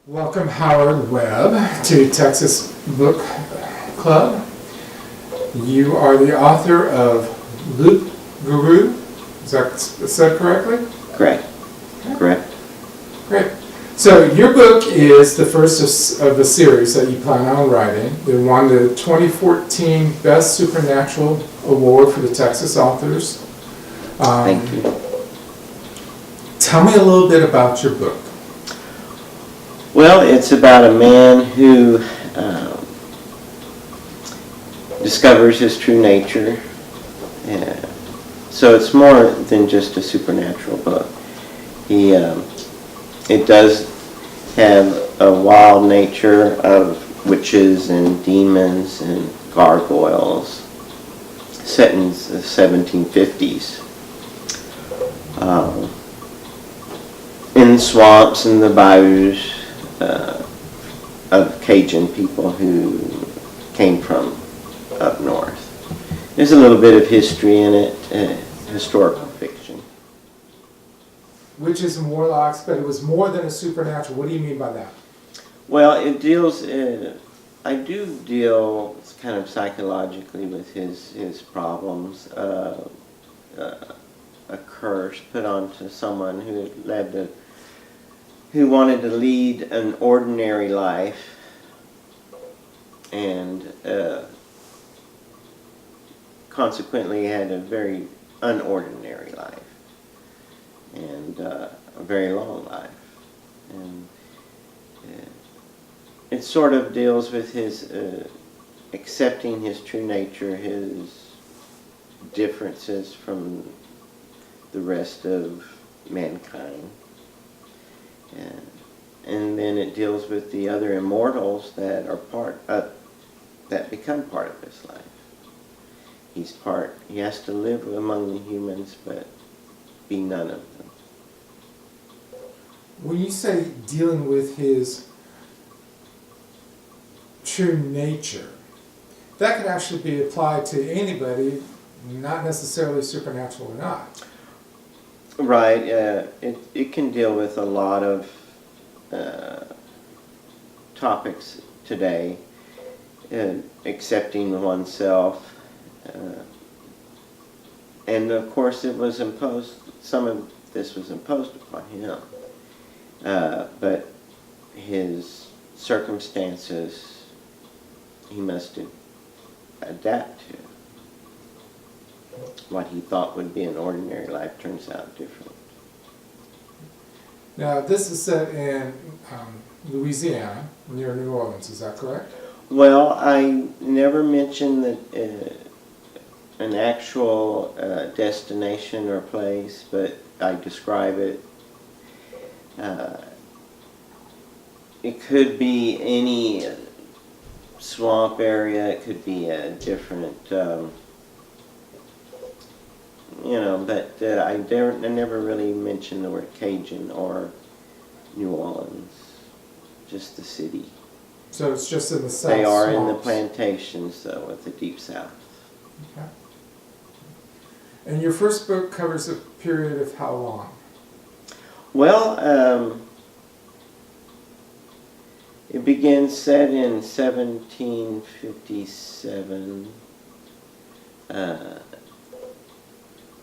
Welcome, Howard Webb, to Texas Book Club. You are the author of Loop Guru. Is that said correctly? Correct. Okay. Correct. Great. So your book is the first of a series that you plan on writing. It won the 2014 Best Supernatural Award for the Texas Authors. Thank you. Tell me a little bit about your book. Well, it's about a man who discovers his true nature. So it's more than just a supernatural book. It does have a wild nature of witches and demons and gargoyles set in the 1750s. In swamps and the bayous of Cajun people who came from up north. There's a little bit of history in it, historical fiction. Witches and warlocks, but it was more than a supernatural. What do you mean by that? Well, it deals, I do deal kind of psychologically with his problems. A curse put onto someone who wanted to lead an ordinary life and consequently had a very unordinary life and a very long life. And it sort of deals with his accepting his true nature, his differences from the rest of mankind. And then it deals with the other immortals that are that become part of his life. He has to live among the humans, but be none of them. When you say dealing with his true nature, that could actually be applied to anybody, not necessarily supernatural or not. Right. It can deal with a lot of topics today, accepting oneself, and of course it was imposed. Some of this was imposed upon him, but his circumstances he must adapt to. What he thought would be an ordinary life turns out different. Now, this is set in Louisiana, near New Orleans, is that correct? Well, I never mentioned that an actual destination or place, but I describe it. It could be any swamp area. It could be a different, but I never really mentioned the word Cajun or New Orleans, just the city. So it's just in the south. They are in the swamps. plantations, though, of the deep south. Okay. And your first book covers a period of how long? Well, it begins set in 1757,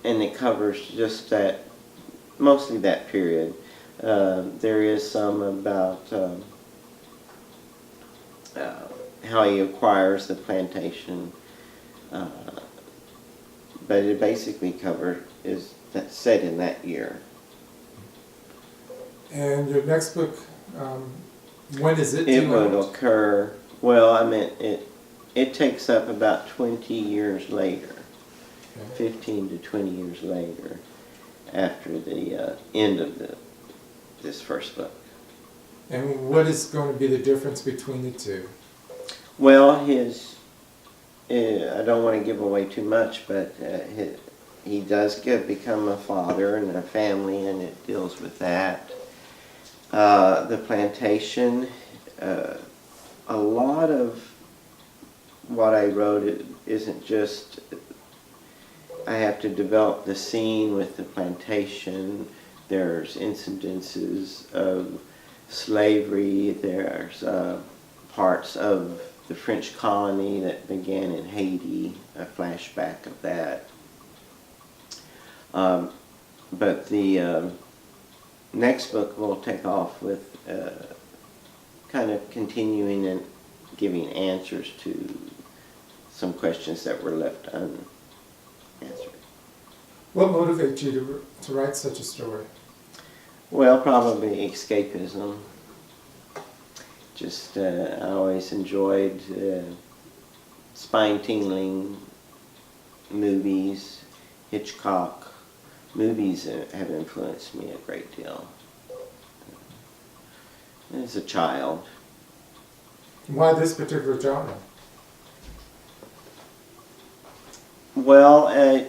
and it covers just that, mostly that period. There is some about how he acquires the plantation, but it basically is set in that year. And your next book, when is it It due would out? occur, well, I mean, it takes up about 20 years later, Okay. 15 to 20 years later, after the end of this first book. And what is going to be the difference between the two? Well, I don't want to give away too much, but he does become a father and a family, and it deals with that. The plantation, a lot of what I wrote isn't just, I have to develop the scene with the plantation. There's incidences of slavery. There's parts of the French colony that began in Haiti, a flashback of that. But the next book will take off with kind of continuing and giving answers to some questions that were left unanswered. What motivates you to write such a story? Well, probably escapism. Just, I always enjoyed spine-tingling movies. Hitchcock movies have influenced me a great deal as a child. Why this particular genre? Well, I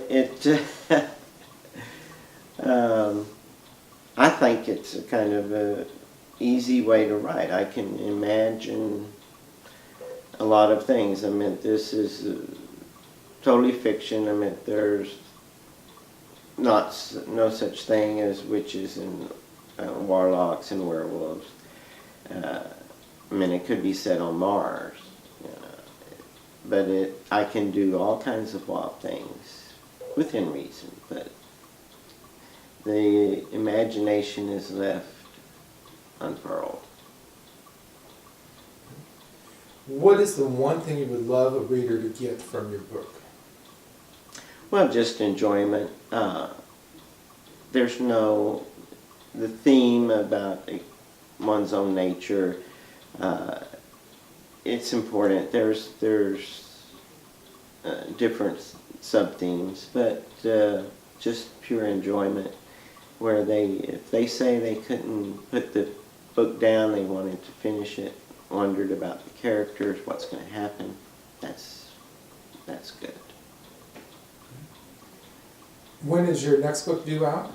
think it's a kind of a easy way to write. I can imagine a lot of things. I mean, this is totally fiction. I mean, there's no such thing as witches and warlocks and werewolves. I mean, it could be set on Mars, but I can do all kinds of wild things within reason. But the imagination is left unfurled. What is the one thing you would love a reader to get from your book? Well, just enjoyment. There's the theme about one's own nature. It's important. There's different sub-themes, but just pure enjoyment. Where if they say they couldn't put the book down, they wanted to finish it, wondered about the characters, what's going to happen. That's good. When is your next book due out?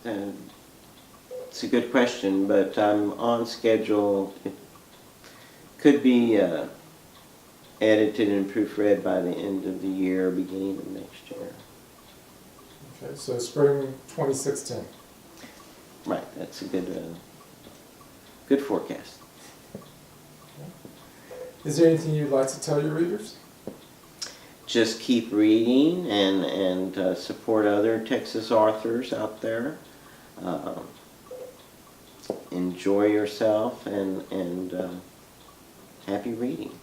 It's a good question, but I'm on schedule. It could be edited and proofread by the end of the year, beginning of next year. Okay, so spring 2016. Right, that's a good forecast. Is there anything you'd like to tell your readers? Just keep reading and support other Texas authors out there. Enjoy yourself and happy reading.